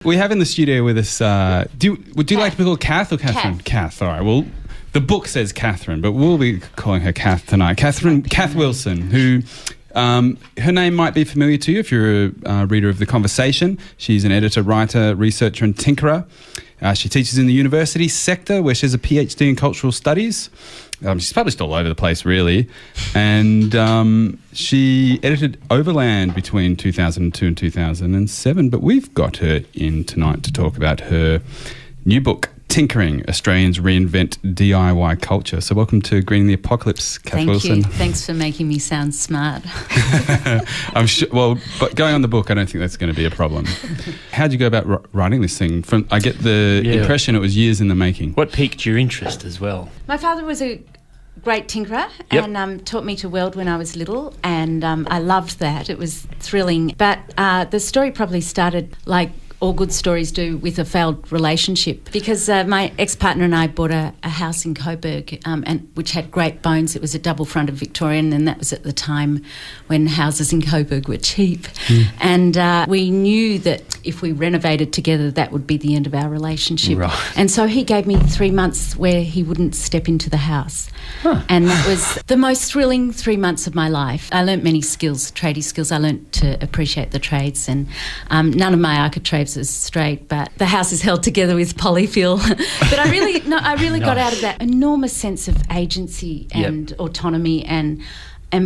We have in the studio with us, would you like to be called Kath or Catherine? Kath, all right. Well, the book says Catherine, but we'll be calling her Kath tonight. Kath Wilson, who... her name might be familiar to you if you're a reader of The Conversation. She's an editor, writer, researcher and tinkerer. She teaches in the university sector where she has a PhD in cultural studies. She's published all over the place, really. And she edited Overland between 2002 and 2007. But we've got her in tonight to talk about her new book, Tinkering, Australians Reinvent DIY Culture. So welcome to Greening the Apocalypse, Kath Wilson. Thank you. Thanks for making me sound smart. I'm sure. Well, but going on the book, I don't think that's going to be a problem. How'd you go about writing this thing? I get the impression it was years in the making. What piqued your interest as well? My father was a great tinkerer and taught me to weld when I was little, and I loved that. It was thrilling. But the story probably started like all good stories do, with a failed relationship, because my ex-partner and I bought a house in Coburg, and which had great bones. It was a double-fronted Victorian, and that was at the time when houses in Coburg were cheap. And we knew that if we renovated together, that would be the end of our relationship. Right. And so he gave me 3 months where he wouldn't step into the house. And that was the most thrilling 3 months of my life. I learnt many skills, tradie skills. I learnt to appreciate the trades, and none of my architraves is straight, but the house is held together with polyfill. But I really got out of that enormous sense of agency and autonomy and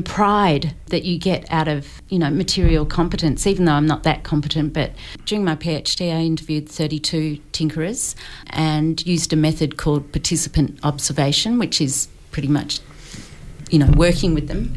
pride that you get out of, material competence, even though I'm not that competent. But during my PhD, I interviewed 32 tinkerers and used a method called participant observation, which is pretty much, working with them.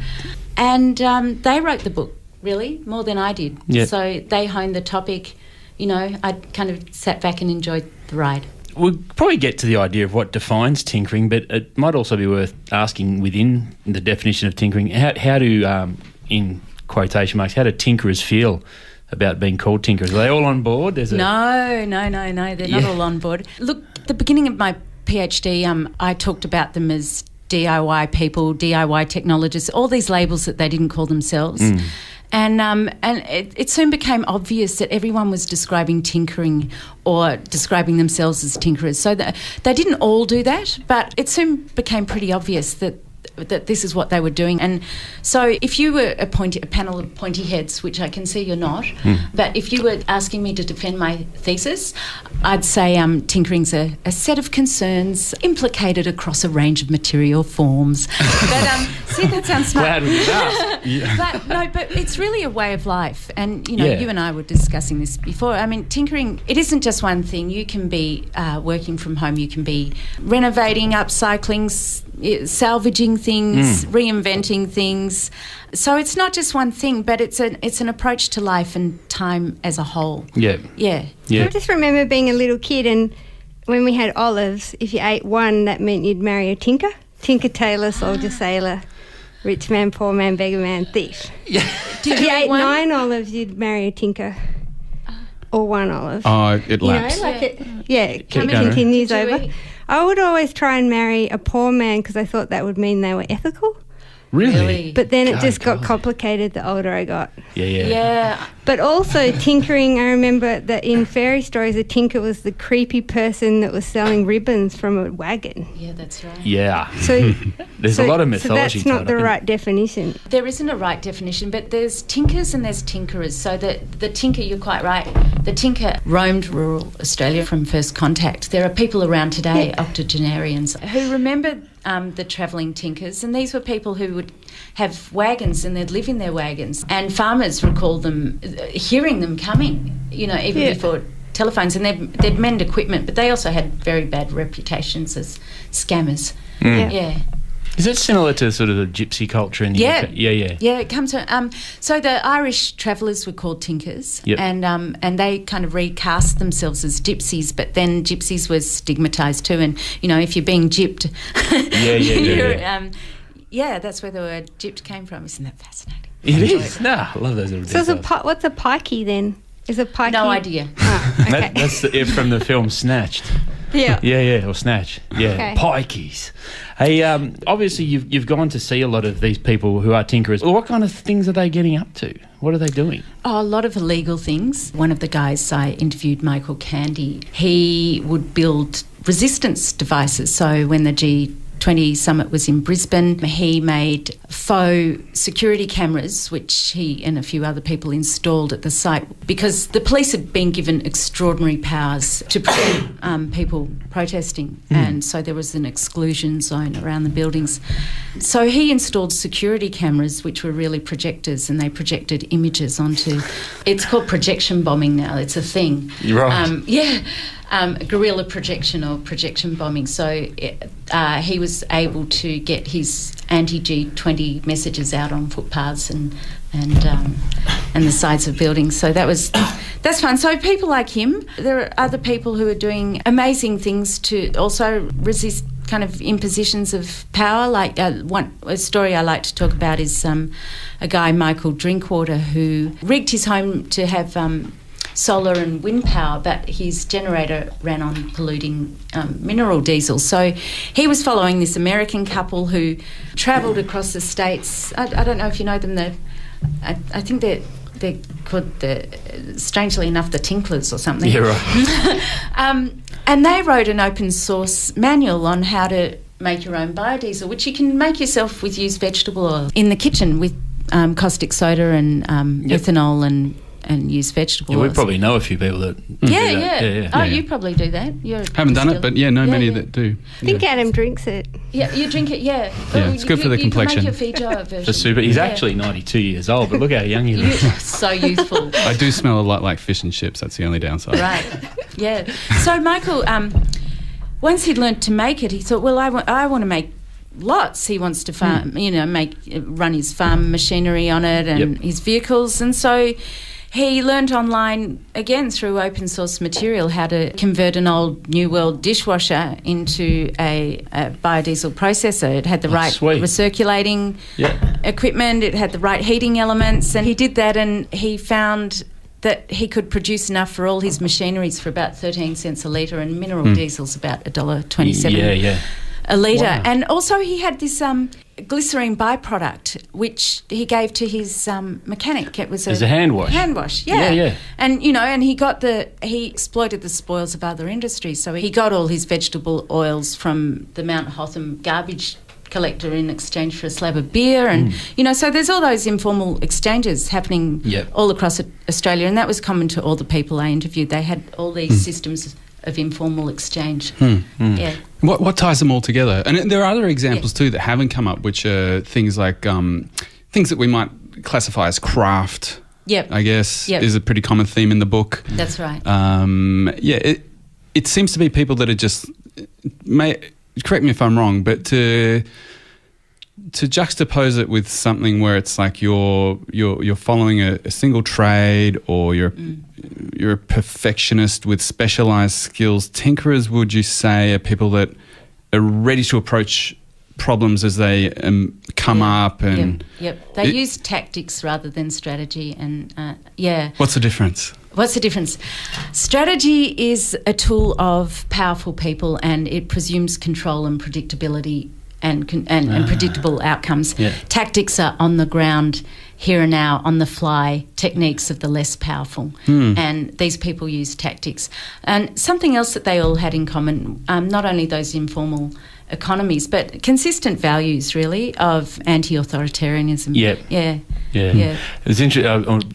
And they wrote the book, really, more than I did. Yep. So they honed the topic. I kind of sat back and enjoyed the ride. We'll probably get to the idea of what defines tinkering, but it might also be worth asking within the definition of tinkering, how do, in quotation marks, how do tinkerers feel about being called tinkerers? Are they all on board? No, they're not all on board. Look, at the beginning of my PhD, I talked about them as DIY people, DIY technologists, all these labels that they didn't call themselves. And it soon became obvious that everyone was describing tinkering or describing themselves as tinkerers. So they didn't all do that, but it soon became pretty obvious that this is what they were doing. And so if you were a panel of pointy heads, which I can see you're not, but if you were asking me to defend my thesis, I'd say tinkering's a set of concerns implicated across a range of material forms. But see, that sounds smart. Glad we asked. But it's really a way of life. And, you and I were discussing this before. I mean, tinkering, it isn't just one thing. You can be working from home. You can be renovating, upcycling, salvaging things, reinventing things. So it's not just one thing, but it's an approach to life and time as a whole. Yeah. I just remember being a little kid, and when we had olives, if you ate one, that meant you'd marry a tinker. Tinker, tailor, soldier, sailor, rich man, poor man, beggar man, thief. Yeah. If you ate 9 olives, you'd marry a tinker. Or 1 olive. Oh, it laps. It continues over. I would always try and marry a poor man because I thought that would mean they were ethical. Really? But then it just got complicated the older I got. Yeah. But also tinkering, I remember that in fairy stories, a tinker was the creepy person that was selling ribbons from a wagon. Yeah, that's right. Yeah. So there's a lot of mythology. So that's not the right definition. There isn't a right definition, but there's tinkers and there's tinkerers. So the tinker, you're quite right, the tinker roamed rural Australia from first contact. There are people around today, octogenarians, who remember the travelling tinkers, and these were people who would have wagons and they'd live in their wagons, and farmers recall them, hearing them coming, even before telephones, and they'd mend equipment, but they also had very bad reputations as scammers. Is that similar to sort of the gypsy culture in the UK? Yeah, it comes to... so the Irish travellers were called tinkers, and they kind of recast themselves as gypsies, but then gypsies were stigmatised too, and, if you're being gypped... that's where the word gypped came from. Isn't that fascinating? It is. No, I love those little details. So what's a pikey then? Is a pikey... No idea. Oh, okay. That's from the film Snatched. Yeah. or snatch. Yeah, Okay. pikeys. Hey, obviously you've gone to see a lot of these people who are tinkerers. What kind of things are they getting up to? What are they doing? Oh, a lot of illegal things. One of the guys I interviewed, Michael Candy, he would build resistance devices. So when the G20 summit was in Brisbane, he made faux security cameras, which he and a few other people installed at the site, because the police had been given extraordinary powers to prevent people protesting, and so there was an exclusion zone around the buildings. So he installed security cameras, which were really projectors, and they projected images onto... It's called projection bombing now. It's a thing. You're right. Guerrilla projection or projection bombing. So he was able to get his anti-G20 messages out on footpaths and the sides of buildings. So that's fun. So people like him. There are other people who are doing amazing things to also resist kind of impositions of power. Like a story I like to talk about is a guy, Michael Drinkwater, who rigged his home to have solar and wind power, but his generator ran on polluting mineral diesel. So he was following this American couple who travelled across the states. I don't know if you know them. I think they're called, strangely enough, the Tinklers or something. Yeah, right. And they wrote an open source manual on how to make your own biodiesel, which you can make yourself with used vegetable oil in the kitchen with caustic soda and ethanol and used vegetable Yeah, we oils. probably know a few people that do that. Oh, you probably do that. Haven't done it, but many that do. I think Adam drinks it. Yeah, you drink it, yeah. Yeah, it's good for the complexion. You can make your Feijoa version. For super. He's actually 92 years old, but look how young he looks. So youthful. I do smell a lot like fish and chips. That's the only downside. Right, yeah. So Michael, once he'd learnt to make it, he thought, well, I want to make lots. He wants to farm, run his farm machinery on it and his vehicles, and so he learnt online, again through open source material, how to convert an old New World dishwasher into a biodiesel processor. It had the right recirculating equipment, it had the right heating elements, and he did that, and he found that he could produce enough for all his machineries for about 13 cents a litre, and mineral diesel's about $1.27 a litre. Wow. And also he had this glycerine byproduct, which he gave to his mechanic. It was a hand wash. Hand wash, yeah. And, and he exploited the spoils of other industries. So he got all his vegetable oils from the Mount Hotham garbage collector in exchange for a slab of beer, and so there's all those informal exchanges happening all across Australia, and that was common to all the people I interviewed. They had all these systems of informal exchange. Yeah. What ties them all together? And there are other examples too that haven't come up, which are things like things that we might classify as craft. I guess is a pretty common theme in the book. That's right. It seems to be people that are just correct me if I'm wrong, but to juxtapose it with something where it's like you're following a single trade, or you're a perfectionist with specialised skills. Tinkerers, would you say, are people that are ready to approach problems as they come up? And they use tactics rather than strategy, and What's the difference? Strategy is a tool of powerful people, and it presumes control and predictability and predictable outcomes. Tactics are on the ground, here and now, on the fly techniques of the less powerful, and these people use tactics. And something else that they all had in common, not only those informal economies, but consistent values, really, of anti-authoritarianism. Yeah. It's interesting.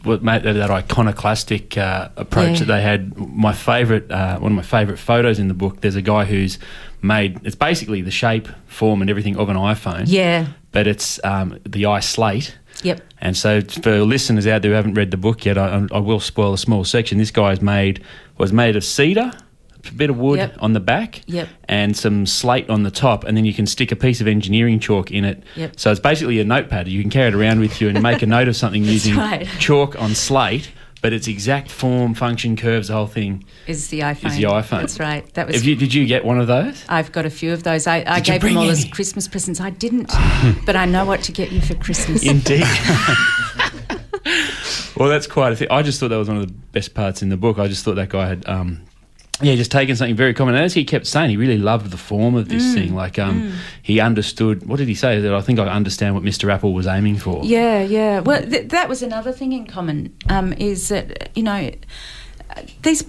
That iconoclastic approach that they had. My favourite, one of my favourite photos in the book. There's a guy who's made. It's basically the shape, form, and everything of an iPhone. Yeah. But it's the iSlate. Yep. And so for listeners out there who haven't read the book yet, I will spoil a small section. This guy was made of cedar, a bit of wood on the back, and some slate on the top, and then you can stick a piece of engineering chalk in it. So it's basically a notepad. You can carry it around with you and make a note of something using chalk on slate, but its exact form, function, curves, the whole thing is the iPhone. That's right. That was. Did you get one of those? I've got a few of those. I gave them all as Christmas presents. I didn't, but I know what to get you for Christmas. Indeed. Well, that's quite a thing. I just thought that was one of the best parts in the book. I just thought that guy Yeah, just taking something very common. And as he kept saying, he really loved the form of this thing. Like, he understood, what did he say? That I think I understand what Mr. Apple was aiming for. Yeah. Well, that was another thing in common, is that, these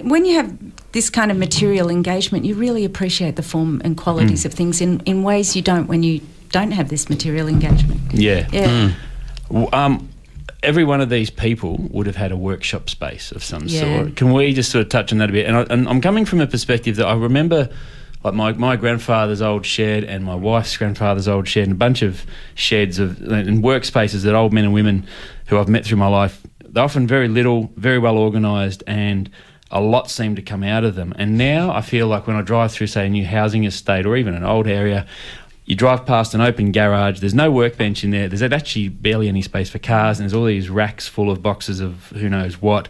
when you have this kind of material engagement, you really appreciate the form and qualities of things in ways you don't when you don't have this material engagement. Yeah. Every one of these people would have had a workshop space of some sort. Can we just sort of touch on that a bit? And I'm coming from a perspective that I remember, like my grandfather's old shed and my wife's grandfather's old shed and a bunch of sheds and workspaces that old men and women who I've met through my life, they're often very little, very well organised, and a lot seem to come out of them. And now I feel like when I drive through, say, a new housing estate or even an old area, you drive past an open garage, there's no workbench in there, there's actually barely any space for cars, and there's all these racks full of boxes of who knows what.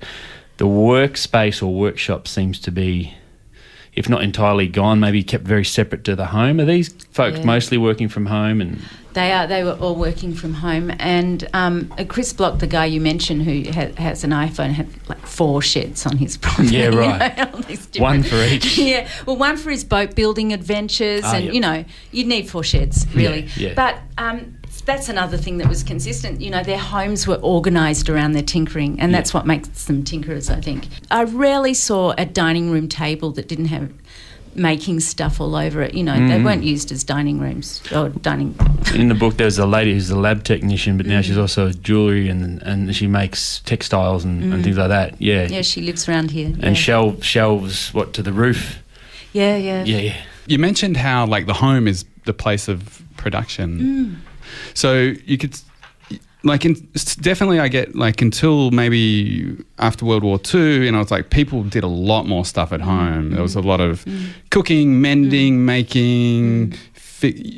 The workspace or workshop seems to be, if not entirely gone, maybe kept very separate to the home. Are these folks mostly working from home? And They were all working from home. And Chris Block, the guy you mentioned who has an iPhone, had like 4 sheds on his property. Yeah, right. One for each. Yeah, well, one for his boat building adventures. You'd need 4 sheds, really. Yeah. But that's another thing that was consistent. Their homes were organised around their tinkering, and that's what makes them tinkerers, I think. I rarely saw a dining room table that didn't have making stuff all over it. They weren't used as dining rooms or dining. In the book, there's a lady who's a lab technician, but now she's also jewellery and she makes textiles and things like that. Yeah. Yeah, she lives around here. And shelves, to the roof? Yeah. You mentioned how, like, the home is the place of production. So you could, definitely I get, like, until maybe after World War II, it's like people did a lot more stuff at home. There was a lot of cooking, mending, making,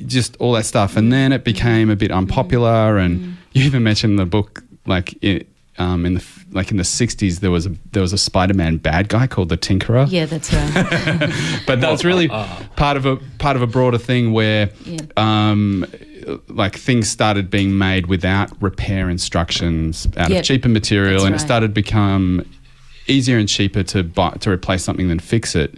just all that stuff. And then it became a bit unpopular. And you even mentioned in the book, in the 60s, there was a Spider-Man bad guy called the Tinkerer. Yeah, that's right. But that's really part of a broader thing where things started being made without repair instructions out of cheaper material, and it started to become easier and cheaper to replace something than fix it.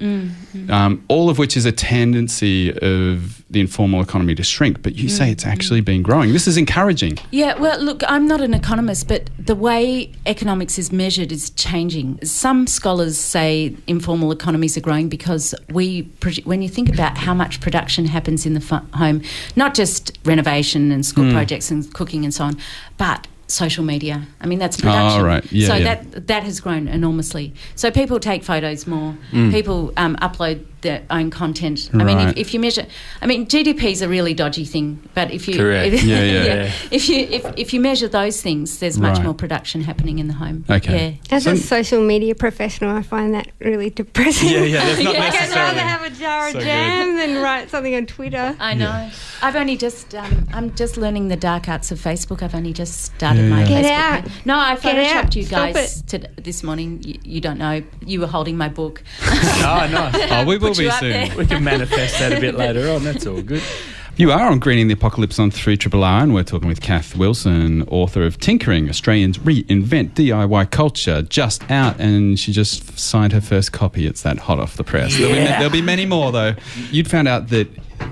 All of which is a tendency of the informal economy to shrink. But you say it's actually been growing. This is encouraging. Yeah, well, look, I'm not an economist, but the way economics is measured is changing. Some scholars say informal economies are growing because when you think about how much production happens in the home, not just renovation and school projects and cooking and so on, but social media. I mean, that's production. Oh, right. Yeah, that has grown enormously. So people take photos more. People upload their own content. I mean, if you measure, GDP is a really dodgy thing, but if you if you measure those things, there's much more production happening in the home. Okay. Yeah. As a social media professional, I find that really depressing. Yeah, that's not I'd necessarily. rather have a jar of jam than write something on Twitter. I know. Yeah. I've only just, I'm just learning the dark arts of Facebook. I've only just started my Get Facebook out. page. No, I photoshopped you Stop guys this morning. You don't know. You were holding my book. Oh, nice. Oh, we will Put you be up soon. there. We can manifest that a bit later on. That's all good. You are on Greening the Apocalypse on 3RRR, and we're talking with Kath Wilson, author of Tinkering, Australians Reinvent DIY Culture, just out, and she just signed her first copy. It's that hot off the press. There'll be many more, though. You'd found out that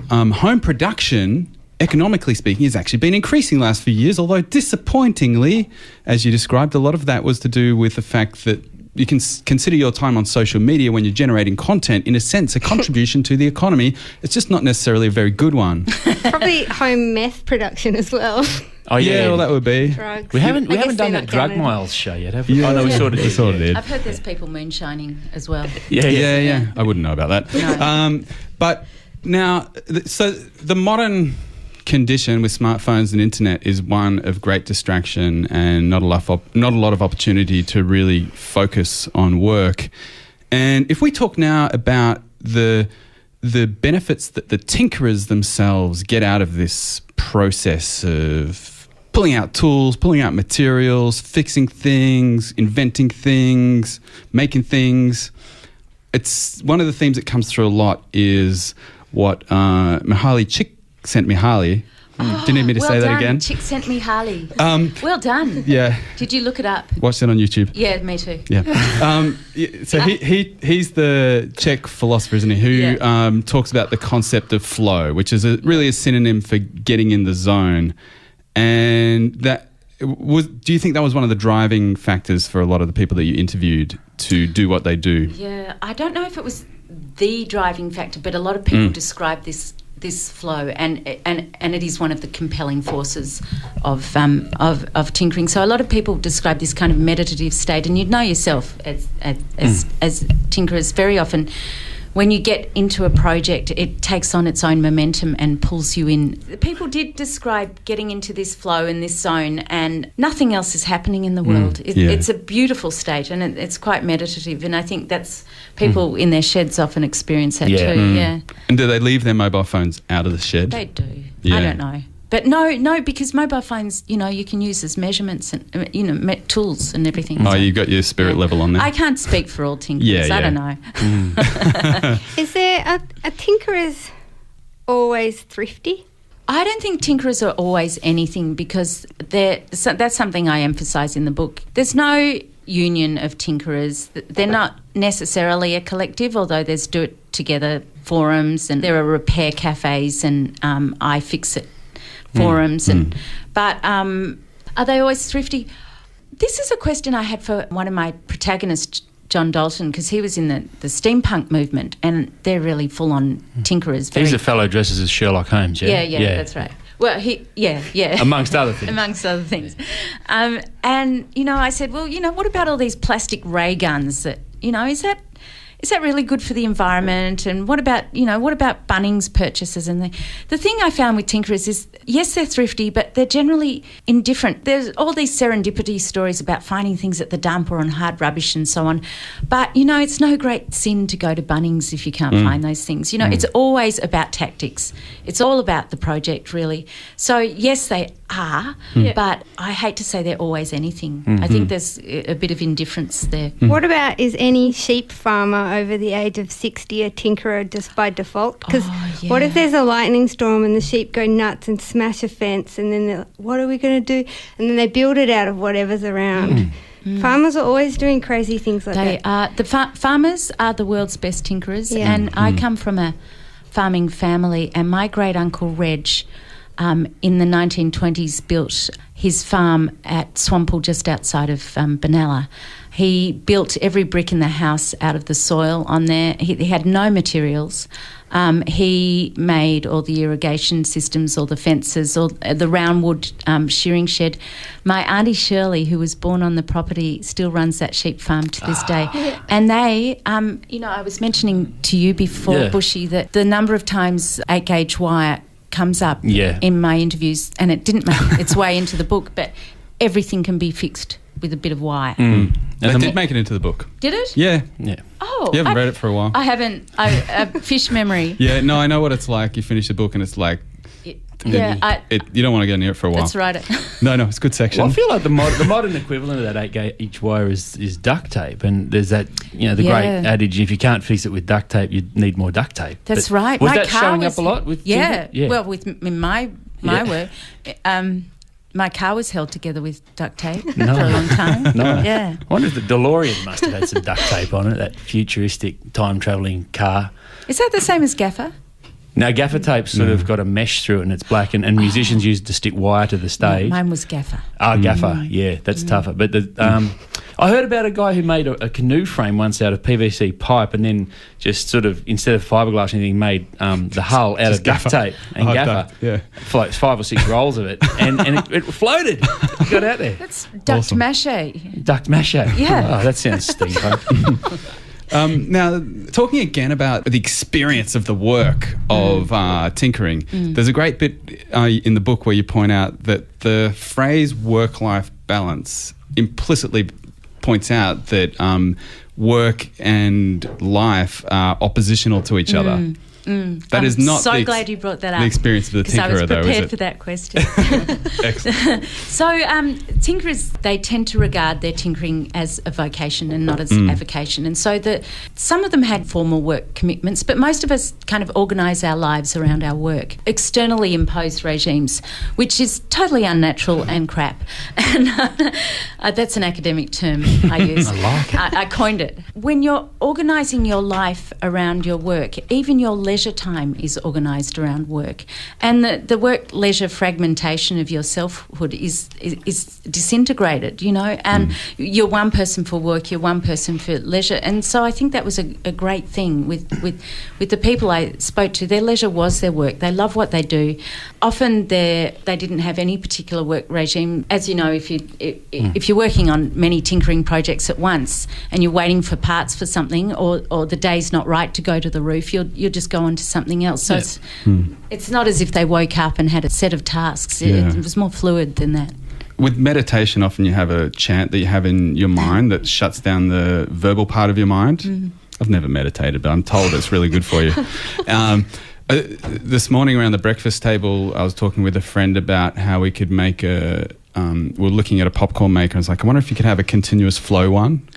home production, economically speaking, has actually been increasing the last few years, although disappointingly, as you described, a lot of that was to do with the fact that you can consider your time on social media when you're generating content, in a sense, a contribution to the economy. It's just not necessarily a very good one. Probably home meth production as well. Oh, yeah. Well, that would be. Drugs. We haven't I guess done they're that not Drug counted. Miles show yet, have we? Yeah, I know we sort of did. I've heard there's people moonshining as well. Yeah. I wouldn't know about that. No. But now, so the modern condition with smartphones and internet is one of great distraction and not a lot of opportunity to really focus on work. And if we talk now about the benefits that the tinkerers themselves get out of this process of pulling out tools, pulling out materials, fixing things, inventing things, making things, it's one of the themes that comes through a lot is what Mihaly Csikszentmihalyi sent Mihaly, who was a Do you need me to well say done. that again? Chick sent me Harley. Well done. Yeah. Did you look it up? Watched it on YouTube. Yeah, me too. Yeah. So he's the Czech philosopher, isn't he, who talks about the concept of flow, which is really a synonym for getting in the zone. And that do you think that was one of the driving factors for a lot of the people that you interviewed to do what they do? Yeah, I don't know if it was the driving factor, but a lot of people describe this flow, and it is one of the compelling forces of tinkering. So a lot of people describe this kind of meditative state, and you'd know yourself as tinkerers very often. When you get into a project, it takes on its own momentum and pulls you in. People did describe getting into this flow in this zone and nothing else is happening in the world. It's a beautiful state and it's quite meditative, and I think that's people in their sheds often experience that too. Yeah. And do they leave their mobile phones out of the shed? They do. Yeah. I don't know. But no, because mobile phones, you can use as measurements and, tools and everything. Oh, you got your spirit level on there. I can't speak for all tinkerers. I don't know. Is there a tinkerers always thrifty? I don't think tinkerers are always anything, because that's something I emphasise in the book. There's no union of tinkerers. They're not necessarily a collective, although there's do-it-together forums and there are repair cafes and iFixit forums. But are they always thrifty? This is a question I had for one of my protagonists, John Dalton, because he was in the steampunk movement, and they're really full-on tinkerers. He's a fellow dresses as Sherlock Holmes, yeah? Yeah, that's right. Well, Amongst other things. Amongst other things. And, I said, well, what about all these plastic ray guns that, is that really good for the environment? And what about Bunnings purchases? And the thing I found with tinkerers is, yes, they're thrifty, but they're generally indifferent. There's all these serendipity stories about finding things at the dump or on hard rubbish and so on. But, it's no great sin to go to Bunnings if you can't find those things. It's always about tactics. It's all about the project, really. So, yes, they are, but I hate to say they're always anything. I think there's a bit of indifference there. What about, is any sheep farmer over the age of 60 a tinkerer just by default? Because what if there's a lightning storm and the sheep go nuts and smash a fence, and then they're like, what are we going to do? And then they build it out of whatever's around. Farmers are always doing crazy things like that. The farmers are the world's best tinkerers, and I come from a farming family, and my great-uncle Reg in the 1920s built his farm at Swampole just outside of Benalla. He built every brick in the house out of the soil on there. He had no materials. He made all the irrigation systems, all the fences, all the round wood shearing shed. My auntie Shirley, who was born on the property, still runs that sheep farm to this day. And they, I was mentioning to you before, Bushy, that the number of times 8-gauge wire comes up in my interviews, and it didn't make its way into the book, but everything can be fixed with a bit of wire. It did make it into the book. Did it? Yeah. Oh, you haven't read it for a while. I haven't. Fish memory. Yeah, no, I know what it's like. You finish the book and it's like, you don't want to get near it for a while. That's right. No, it's a good section. Well, I feel like the modern equivalent of that 8-gauge wire is duct tape, and there's that great adage: if you can't fix it with duct tape, you need more duct tape. That's right. Was that showing up a lot with? Yeah. Well, in my work, my car was held together with duct tape for a long time. Yeah. I wonder if the DeLorean must have had some duct tape on it. That futuristic time travelling car. Is that the same as gaffer? Now, gaffer tape's sort of got a mesh through it and it's black, and musicians use it to stick wire to the stage. Mine was gaffer. Gaffer, that's tougher. But I heard about a guy who made a canoe frame once out of PVC pipe, and then just sort of, instead of fiberglass or anything, made the hull out of duct tape and gaffer. Floats 5 or 6 rolls of it, and it floated. It got out there. That's duct mache. Duct mache. Yeah. Oh, that sounds steampunk. Now, talking again about the experience of the work of tinkering, there's a great bit in the book where you point out that the phrase work-life balance implicitly points out that work and life are oppositional to each other. That is not so glad you brought that up. The experience of the tinkerer, though, is it? I was prepared for that question. Excellent. So tinkerers, they tend to regard their tinkering as a vocation and not as a vocation. And so some of them had formal work commitments, but most of us kind of organise our lives around our work. Externally imposed regimes, which is totally unnatural and crap. And that's an academic term I use. I like it. I coined it. When you're organising your life around your work, even your leisure time is organised around work. And the work-leisure fragmentation of your selfhood is disintegrated, you know. You're one person for work, you're one person for leisure. And so I think that was a great thing with the people I spoke to. Their leisure was their work. They love what they do. Often they didn't have any particular work regime. As you know, if you're working on many tinkering projects at once and you're waiting for parts for something, or the day's not right to go to the roof, you'll just go on to something else. So it's not as if they woke up and had a set of tasks. It was more fluid than that. With meditation, often you have a chant that you have in your mind that shuts down the verbal part of your mind. I've never meditated, but I'm told it's really good for you. This morning around the breakfast table, I was talking with a friend about how we could make we're looking at a popcorn maker. I was like, I wonder if you could have a continuous flow one.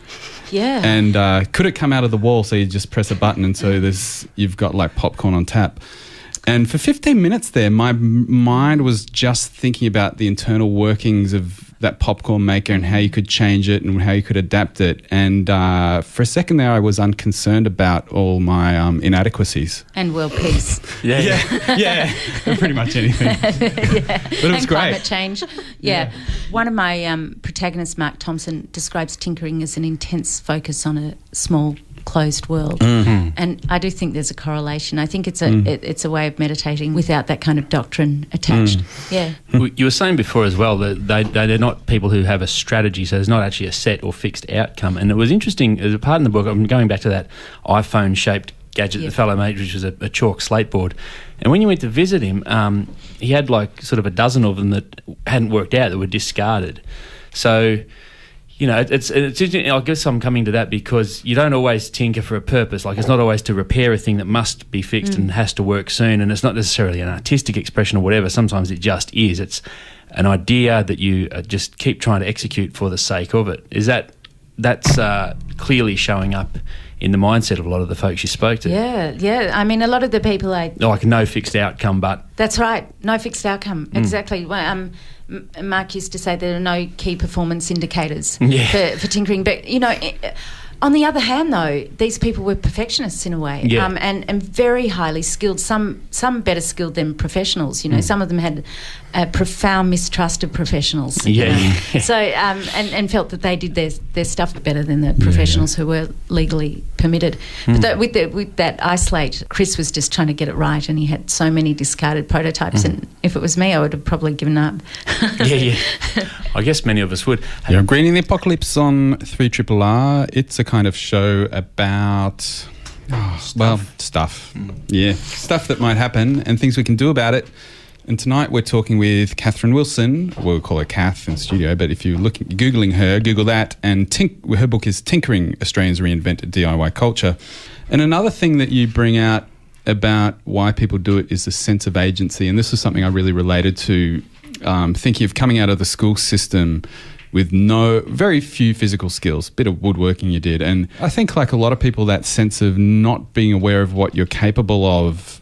Yeah. And could it come out of the wall so you just press a button and so you've got like popcorn on tap? And for 15 minutes there, my mind was just thinking about the internal workings of that popcorn maker and how you could change it and how you could adapt it. And for a second there, I was unconcerned about all my inadequacies. And world peace. Yeah. Pretty much anything. But it was great. Climate change. Yeah. One of my protagonists, Mark Thompson, describes tinkering as an intense focus on a small, closed world. And I do think there's a correlation. I think it's a way of meditating without that kind of doctrine attached. Yeah. You were saying before as well that they're not people who have a strategy, so there's not actually a set or fixed outcome. And it was interesting, as a part in the book, I'm going back to that iPhone-shaped gadget the fellow made, which was a chalk slate board. And when you went to visit him, he had like sort of a dozen of them that hadn't worked out, that were discarded. So, you know, it's I guess I'm coming to that because you don't always tinker for a purpose. Like, it's not always to repair a thing that must be fixed and has to work soon, and it's not necessarily an artistic expression or whatever. Sometimes it just is. It's an idea that you just keep trying to execute for the sake of it. That's clearly showing up in the mindset of a lot of the folks you spoke to. Yeah. I mean, a lot of the people like no fixed outcome, but... That's right, no fixed outcome, exactly. Well, Mark used to say there are no key performance indicators for tinkering. But, you know, on the other hand, though, these people were perfectionists in a way, and very highly skilled, some better skilled than professionals. You know, some of them had a profound mistrust of professionals. So, and felt that they did their stuff better than the professionals who were legally permitted. But with that isolate, Chris was just trying to get it right, and he had so many discarded prototypes, and if it was me, I would have probably given up. I guess many of us would. Yeah, Greening the Apocalypse on 3RRR. It's a kind of show about stuff. Yeah, stuff that might happen and things we can do about it. And tonight we're talking with Catherine Wilson. We'll call her Kath in the studio, but if you're Googling her, Google that. And her book is Tinkering, Australians Reinvented DIY Culture. And another thing that you bring out about why people do it is the sense of agency. And this is something I really related to, thinking of coming out of the school system with very few physical skills, bit of woodworking you did. And I think, like a lot of people, that sense of not being aware of what you're capable of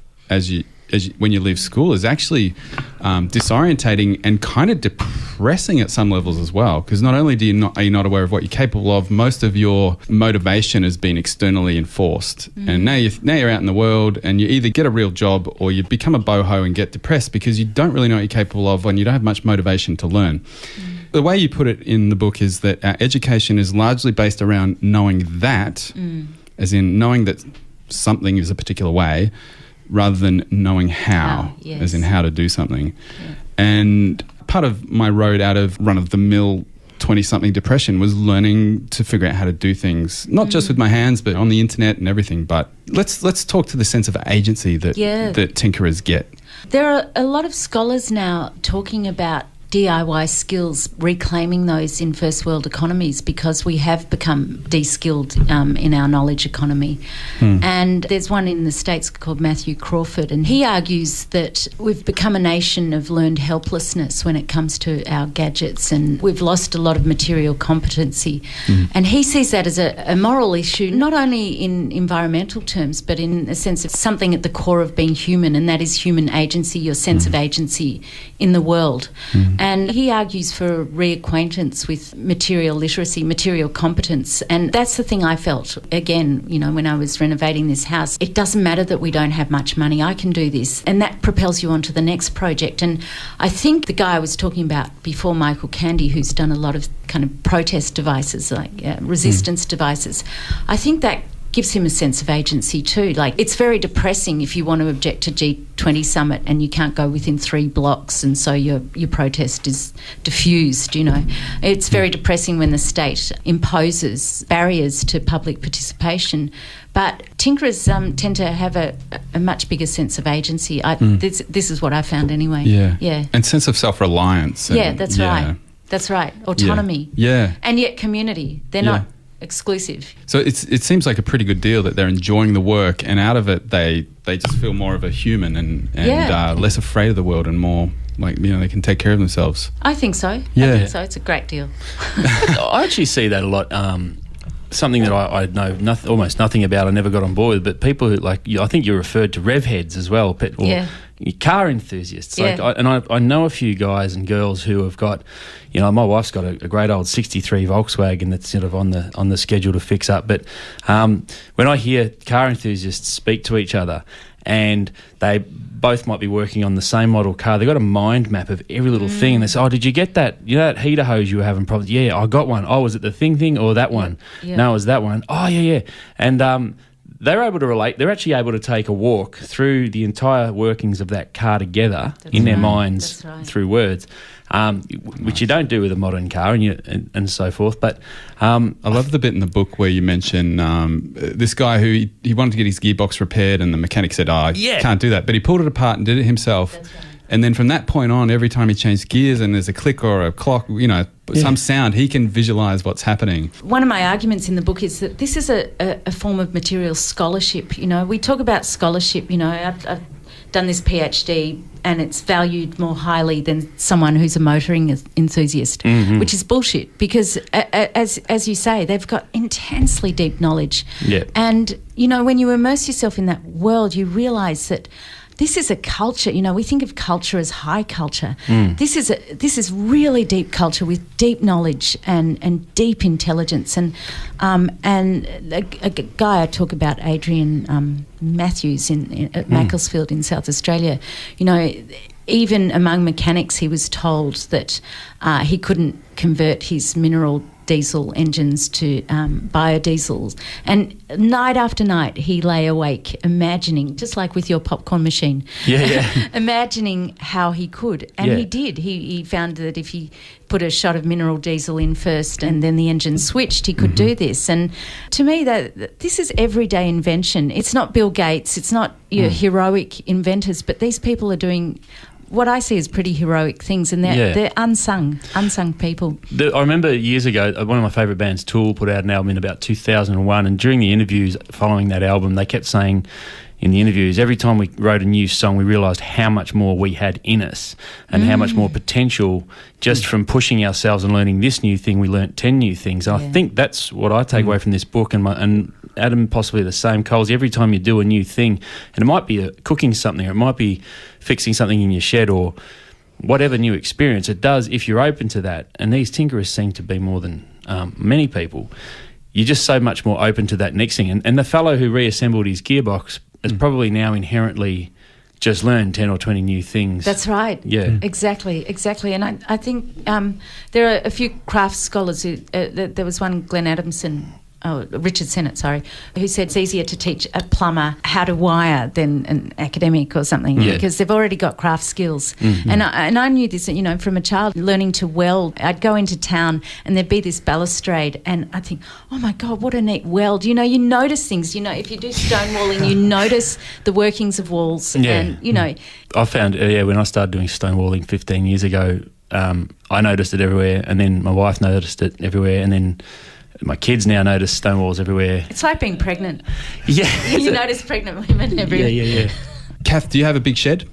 when you leave school is actually disorientating and kind of depressing at some levels as well. Because not only are you not aware of what you're capable of, most of your motivation has been externally enforced. And now you're out in the world, and you either get a real job or you become a boho and get depressed because you don't really know what you're capable of and you don't have much motivation to learn. The way you put it in the book is that our education is largely based around knowing that, as in knowing that something is a particular way, rather than knowing how, as in how to do something. Yeah. And part of my road out of run-of-the-mill 20-something depression was learning to figure out how to do things, not just with my hands, but on the internet and everything. But let's talk to the sense of agency that tinkerers get. There are a lot of scholars now talking about DIY skills, reclaiming those in first world economies, because we have become de-skilled in our knowledge economy. And there's one in the States called Matthew Crawford, and he argues that we've become a nation of learned helplessness when it comes to our gadgets, and we've lost a lot of material competency. And he sees that as a moral issue, not only in environmental terms, but in a sense of something at the core of being human, and that is human agency, your sense of agency in the world. And he argues for reacquaintance with material literacy, material competence. And that's the thing I felt, again, you know, when I was renovating this house. It doesn't matter that we don't have much money, I can do this. And that propels you on to the next project. And I think the guy I was talking about before, Michael Candy, who's done a lot of kind of protest devices, like resistance devices, I think that gives him a sense of agency too. Like, it's very depressing if you want to object to G20 summit and you can't go within 3 blocks, and so your protest is diffused, you know. It's very depressing when the state imposes barriers to public participation. But tinkerers tend to have a much bigger sense of agency. This is what I found anyway. Yeah. And sense of self-reliance. Yeah, that's right. That's right. Autonomy. Yeah. And yet community. They're not exclusive. So it seems like a pretty good deal that they're enjoying the work, and out of it they just feel more of a human and less afraid of the world, and more like, you know, they can take care of themselves. I think so. Yeah. I think so. It's a great deal. I actually see that a lot. Something that I know almost nothing about, I never got on board with, but people who, like, I think you referred to rev heads as well, car enthusiasts. Like, I know a few guys and girls who have got, you know, my wife's got a great old 63 Volkswagen that's sort of on the schedule to fix up. But when I hear car enthusiasts speak to each other, and they both might be working on the same model car, they've got a mind map of every little thing, and they say, oh, did you get that? You know that heater hose you were having problems? Yeah, I got one. Oh, was it the thing or that one? No, it was that one. Oh, yeah. And they're able to relate. They're actually able to take a walk through the entire workings of that car together in their minds through words, which you don't do with a modern car and so forth. But I love the bit in the book where you mention this guy who he wanted to get his gearbox repaired, and the mechanic said, I can't do that. But he pulled it apart and did it himself. That's right. And then from that point on, every time he changed gears and there's a click or a clock, you know, some sound, he can visualise what's happening. One of my arguments in the book is that this is a form of material scholarship. You know, we talk about scholarship, you know, I've done this PhD and it's valued more highly than someone who's a motoring enthusiast, which is bullshit, because as you say, they've got intensely deep knowledge. Yeah. And, you know, when you immerse yourself in that world, you realise that this is a culture. You know, we think of culture as high culture. This is really deep culture with deep knowledge and deep intelligence. And a guy I talk about, Adrian Matthews at Macclesfield in South Australia, you know, even among mechanics, he was told that he couldn't convert his mineral diesel engines to biodiesels, and night after night he lay awake imagining, just like with your popcorn machine, imagining how he could, and he did. He found that if he put a shot of mineral diesel in first and then the engine switched, he could do this. And to me, that this is everyday invention. It's not Bill Gates, it's not your heroic inventors, but these people are doing what I see as pretty heroic things, and they're unsung people. I remember years ago, one of my favourite bands, Tool, put out an album in about 2001, and during the interviews following that album, they kept saying in the interviews, every time we wrote a new song, we realised how much more we had in us and how much more potential just from pushing ourselves and learning this new thing. We learnt 10 new things. And I think that's what I take away from this book, and Adam, possibly the same. Coles, every time you do a new thing, and it might be cooking something, or it might be fixing something in your shed, or whatever new experience it does, if you're open to that, and these tinkerers seem to be more than many people, you're just so much more open to that next thing. And the fellow who reassembled his gearbox has probably now inherently just learned 10 or 20 new things. That's right. Yeah. Exactly. And I think there are a few craft scholars who, there was one, Glenn Adamson, Richard Sennett, who said it's easier to teach a plumber how to wire than an academic or something, because they've already got craft skills. And I knew this, you know, from a child learning to weld. I'd go into town and there'd be this balustrade and I'd think, oh my God, what a neat weld. You know, you notice things. You know, if you do stonewalling, you notice the workings of walls. And, you know. I found, when I started doing stonewalling 15 years ago, I noticed it everywhere, and then my wife noticed it everywhere, and then my kids now notice stone walls everywhere. It's like being pregnant. Yeah. You notice pregnant women everywhere. Yeah. Kath, do you have a big shed?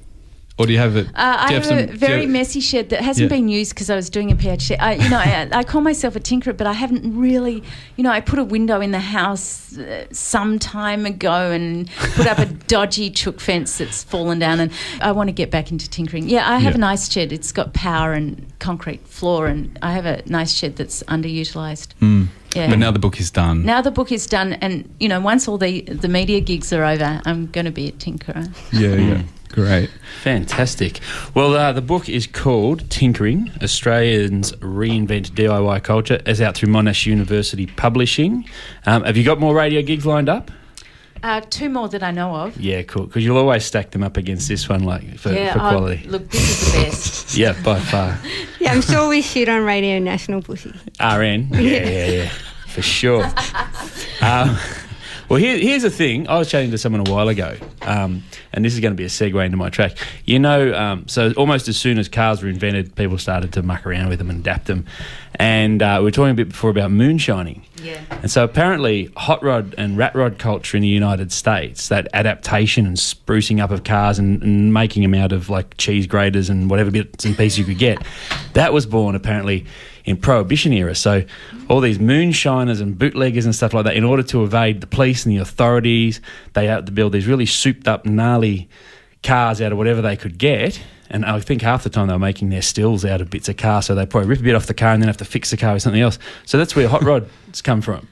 Or do you have it? I have a very messy shed that hasn't been used because I was doing a PhD. I call myself a tinkerer, but I haven't really, I put a window in the house some time ago and put up a dodgy chook fence that's fallen down, and I want to get back into tinkering. Yeah, I have a nice shed. It's got power and concrete floor, and I have a nice shed that's underutilised. Yeah. But now the book is done. Now the book is done, and, once all the media gigs are over, I'm going to be a tinkerer. Yeah. Great. Fantastic. Well, the book is called Tinkering, Australians Reinvent DIY Culture, as out through Monash University Publishing. Have you got more radio gigs lined up? 2 more that I know of. Yeah, cool. Because you'll always stack them up against this one, for quality. Look, this is the best. Yeah, by far. Yeah, I'm sure we shoot on Radio National, Bushy. RN? Yeah. For sure. Well, here's the thing. I was chatting to someone a while ago, and this is going to be a segue into my track. So almost as soon as cars were invented, people started to muck around with them and adapt them. And we were talking a bit before about moonshining. Yeah. And so apparently hot rod and rat rod culture in the United States, that adaptation and sprucing up of cars and making them out of like cheese graters and whatever bits and pieces you could get, that was born apparently in Prohibition era. So all these moonshiners and bootleggers and stuff like that, in order to evade the police and the authorities, they had to build these really souped up, gnarly cars out of whatever they could get. And I think half the time they were making their stills out of bits of car, so they probably rip a bit off the car and then have to fix the car with something else. So that's where hot rods come from.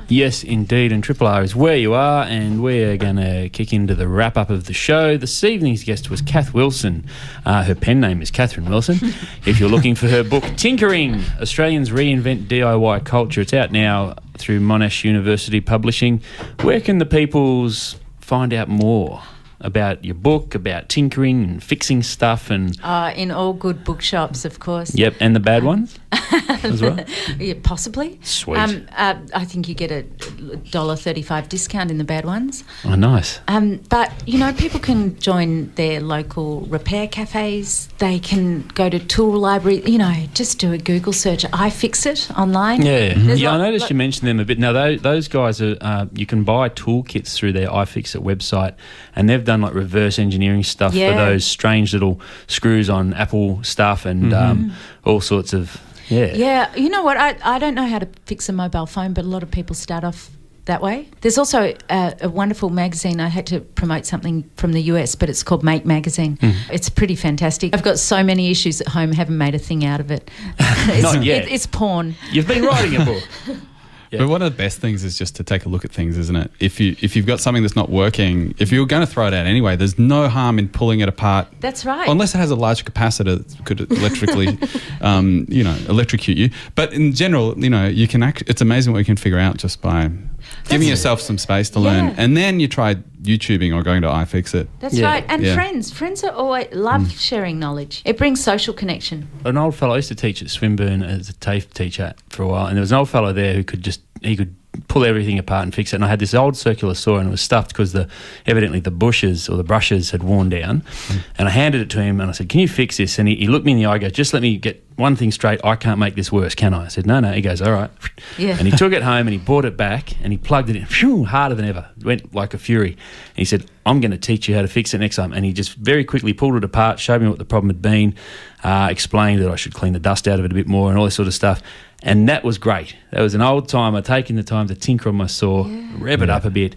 Yes, indeed, and Triple R is where you are, and we're going to kick into the wrap-up of the show. This evening's guest was Kath Wilson. Her pen name is Catherine Wilson. If you're looking for her book, Tinkering, Australians Reinvent DIY Culture, it's out now through Monash University Publishing. Where can the peoples find out more about your book, about tinkering and fixing stuff? And in all good bookshops, of course. Yep, and the bad ones as well? Yeah, possibly. Sweet. I think you get a $1.35 discount in the bad ones. Oh, nice. But, people can join their local repair cafes. They can go to tool library, just do a Google search. iFixit online. Yeah, I noticed you mentioned them a bit. Now, those guys are, you can buy toolkits through their iFixit website, and they've done like reverse engineering stuff for those strange little screws on Apple stuff and all sorts of Yeah, you know what? I don't know how to fix a mobile phone, but a lot of people start off that way. There's also a wonderful magazine. I had to promote something from the US, but it's called Make Magazine. It's pretty fantastic. I've got so many issues at home, haven't made a thing out of it. Not yet. It's porn. You've been writing a book. Yeah. But one of the best things is just to take a look at things, isn't it? If you've got something that's not working, if you're going to throw it out anyway, there's no harm in pulling it apart. That's right. Unless it has a large capacitor that could electrically, electrocute you. But in general, you can it's amazing what you can figure out just by giving yourself some space to learn. And then you try YouTubing or going to iFixit. That's right. And friends are always love sharing knowledge. It brings social connection. An old fellow, I used to teach at Swinburne as a TAFE teacher for a while, and there was an old fellow there who could pull everything apart and fix it. And I had this old circular saw, and it was stuffed because evidently the bushes or the brushes had worn down. And I handed it to him and I said, "Can you fix this?" And he looked me in the eye and goes, "Just let me get one thing straight. I can't make this worse, can I?" I said, No. He goes, "All right." Yeah. And he took it home and he brought it back and he plugged it in, phew, harder than ever. It went like a fury. And he said, "I'm going to teach you how to fix it next time." And he just very quickly pulled it apart, showed me what the problem had been, explained that I should clean the dust out of it a bit more and all this sort of stuff. And that was great. That was an old timer, taking the time to tinker on my saw, rev it up a bit,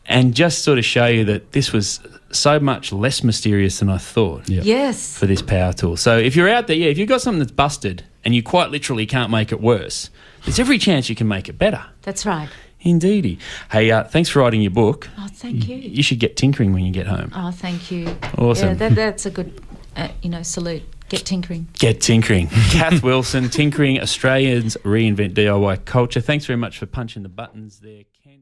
and just sort of show you that this was so much less mysterious than I thought. Yes. For this power tool. So if you're out there, if you've got something that's busted and you quite literally can't make it worse, there's every chance you can make it better. That's right. Indeedy. Hey, thanks for writing your book. Oh, thank you. You should get tinkering when you get home. Oh, thank you. Awesome. Yeah, that's a good, salute. Get tinkering. Get tinkering. Kath Wilson, Tinkering, Australians Reinvent DIY Culture. Thanks very much for punching the buttons there, Kent.